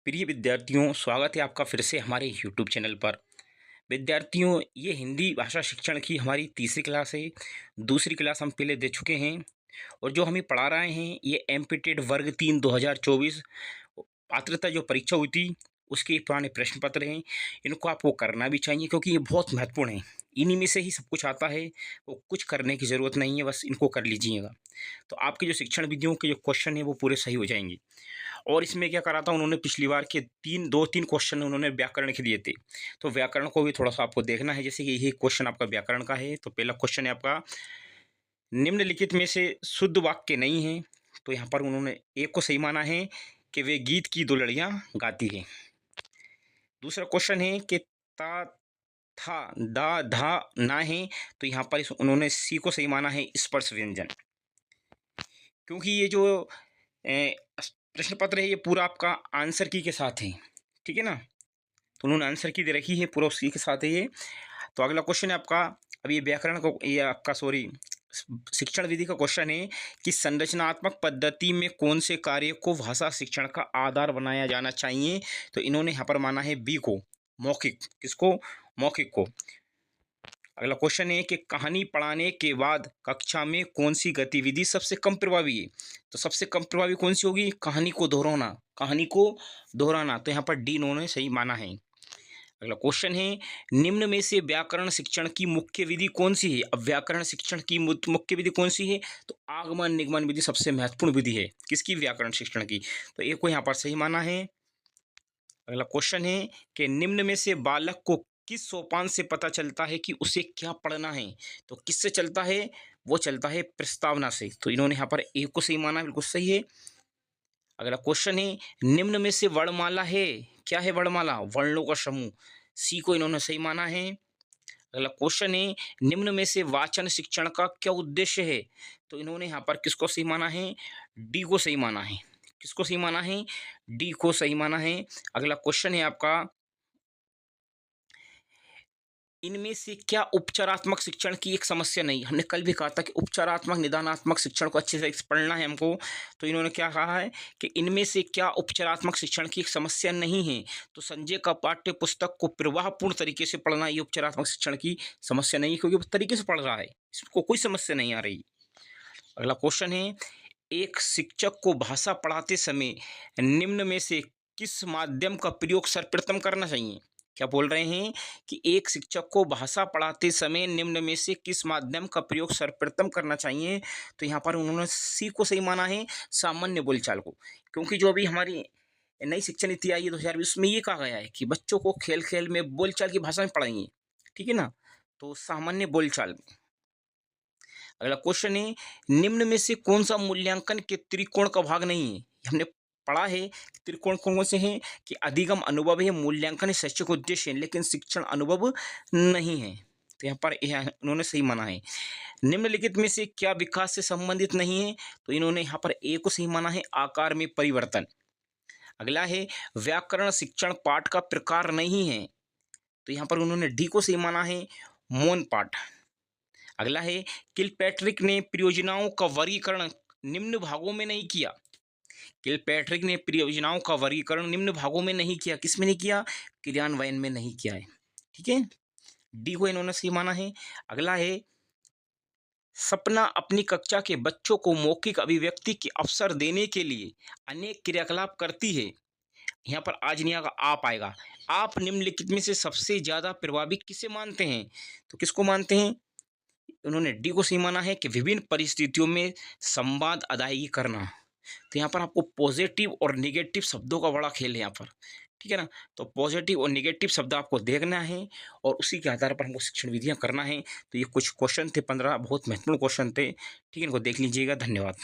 प्रिय विद्यार्थियों, स्वागत है आपका फिर से हमारे यूट्यूब चैनल पर। विद्यार्थियों, ये हिंदी भाषा शिक्षण की हमारी तीसरी क्लास है। दूसरी क्लास हम पहले दे चुके हैं और जो हमें पढ़ा रहे हैं ये एमपीटेड वर्ग 3 2024 पात्रता जो परीक्षा हुई थी उसके पुराने प्रश्न पत्र हैं। इनको आपको करना भी चाहिए क्योंकि ये बहुत महत्वपूर्ण है। इन्हीं में से ही सब कुछ आता है, वो कुछ करने की ज़रूरत नहीं है, बस इनको कर लीजिएगा तो आपके जो शिक्षण विधियों के जो क्वेश्चन है वो पूरे सही हो जाएंगे। और इसमें क्या करा था उन्होंने, पिछली बार के 2-3 क्वेश्चन उन्होंने व्याकरण के दिए थे, तो व्याकरण को भी थोड़ा-सा आपको देखना है। जैसे कि यही क्वेश्चन आपका व्याकरण का है, तो पहला क्वेश्चन है आपका, निम्नलिखित में से शुद्ध वाक्य नहीं है। तो यहाँ पर उन्होंने एक को सही माना है कि वे गीत की 2 लड़ियाँ गाती हैं। दूसरा क्वेश्चन है कि ता, था, दा, धा ना है, तो यहाँ पर उन्होंने सी को सही माना है स्पर्श व्यंजन। क्योंकि ये जो प्रश्न पत्र है ये पूरा आपका आंसर की के साथ है, ठीक है ना? तो उन्होंने आंसर की दे रखी है, पूरा उसी के साथ है ये। तो अगला क्वेश्चन है आपका, अब ये व्याकरण को, ये आपका सॉरी शिक्षण विधि का क्वेश्चन है कि संरचनात्मक पद्धति में कौन से कार्य को भाषा शिक्षण का आधार बनाया जाना चाहिए। तो इन्होंने यहाँ पर माना है बी को, मौखिक। किसको? मौखिक को। अगला क्वेश्चन है कि कहानी पढ़ाने के बाद कक्षा में कौन सी गतिविधि सबसे कम प्रभावी है। तो सबसे कम प्रभावी कौन सी होगी? कहानी को दोहराना, कहानी को दोहराना। तो यहाँ पर डी इन्होंने सही माना है। अगला क्वेश्चन है, निम्न में से व्याकरण शिक्षण की मुख्य विधि कौन सी है। अब व्याकरण शिक्षण की मुख्य विधि कौन सी है? तो आगमन निगमन विधि सबसे महत्वपूर्ण विधि है। किसकी? व्याकरण शिक्षण की। तो एक को यहाँ पर सही माना है। अगला क्वेश्चन है कि निम्न में से बालक को किस सोपान से पता चलता है कि उसे क्या पढ़ना है। तो किससे चलता है? वो चलता है प्रस्तावना से। तो इन्होंने यहाँ पर एक को सही माना, बिल्कुल सही है। अगला क्वेश्चन है, निम्न में से वर्णमाला है। क्या है वर्णमाला? वर्णों का समूह। सी को इन्होंने सही माना है। अगला क्वेश्चन है, निम्न में से वाचन शिक्षण का क्या उद्देश्य है। तो इन्होंने यहाँ पर किसको सही माना है? डी को सही माना है। किसको सही माना है? डी को सही माना है। अगला क्वेश्चन है आपका, इनमें से क्या उपचारात्मक शिक्षण की एक समस्या नहीं। हमने कल भी कहा था कि उपचारात्मक निदानात्मक शिक्षण को अच्छे से पढ़ना है हमको। तो इन्होंने क्या कहा है कि इनमें से क्या उपचारात्मक शिक्षण की एक समस्या नहीं है। तो संजय का पाठ्य पुस्तक को प्रवाहपूर्ण तरीके से पढ़ना ये उपचारात्मक शिक्षण की समस्या नहीं है, क्योंकि वो तरीके से पढ़ रहा है, इसको कोई समस्या नहीं आ रही। अगला क्वेश्चन है, एक शिक्षक को भाषा पढ़ाते समय निम्न में से किस माध्यम का प्रयोग सर्वप्रथम करना चाहिए। क्या बोल रहे हैं कि एक शिक्षक को भाषा पढ़ाते समय निम्न में से किस माध्यम का प्रयोग सर्वप्रथम करना चाहिए। तो यहाँ पर उन्होंने सी को सही माना है, सामान्य बोलचाल को। क्योंकि जो अभी हमारी नई शिक्षा नीति आई है 2020 में, ये कहा गया है कि बच्चों को खेल खेल में बोलचाल की भाषा में पढ़ाएंगे, ठीक है ना? तो सामान्य बोलचाल। अगला क्वेश्चन है, निम्न में से कौन सा मूल्यांकन के त्रिकोण का भाग नहीं है। हमने पढ़ा है कि त्रिकोण कौन से हैं कि अधिगम अनुभव है, मूल्यांकन है, शैक्षिक उद्देश्य है, लेकिन शिक्षण अनुभव नहीं है। तो यहाँ पर उन्होंने सही माना है। निम्नलिखित में से क्या विकास से संबंधित नहीं है। तो इन्होंने यहाँ पर ए को सही माना है, आकार में परिवर्तन। अगला है, व्याकरण शिक्षण पाठ का प्रकार नहीं है। तो यहाँ पर उन्होंने डी को सही माना है, मौन पाठ। अगला है, किलपैट्रिक ने परियोजनाओं का वर्गीकरण निम्न भागों में नहीं किया। किलपैट्रिक ने परियोजनाओं का वर्गीकरण निम्न भागों में नहीं किया। किस में नहीं किया? क्रियान्वयन में नहीं किया है, ठीक है। डी को इन्होंने सही माना है। अगला है, सपना अपनी कक्षा के बच्चों को मौखिक अभिव्यक्ति के अवसर देने के लिए अनेक क्रियाकलाप करती है। यहाँ पर आज नहीं आएगा, आप आएगा। आप निम्नलिखित में से सबसे ज्यादा प्रभावी किसे मानते हैं। तो किसको मानते हैं? उन्होंने डी को सही माना है कि विभिन्न परिस्थितियों में संवाद अदायगी करना। तो यहाँ पर आपको पॉजिटिव और निगेटिव शब्दों का बड़ा खेल है यहाँ पर, ठीक है ना? तो पॉजिटिव और निगेटिव शब्द आपको देखना है और उसी के आधार पर हमको शिक्षण विधियाँ करना है। तो ये कुछ क्वेश्चन थे, 15 बहुत महत्वपूर्ण क्वेश्चन थे, ठीक है, इनको देख लीजिएगा। धन्यवाद।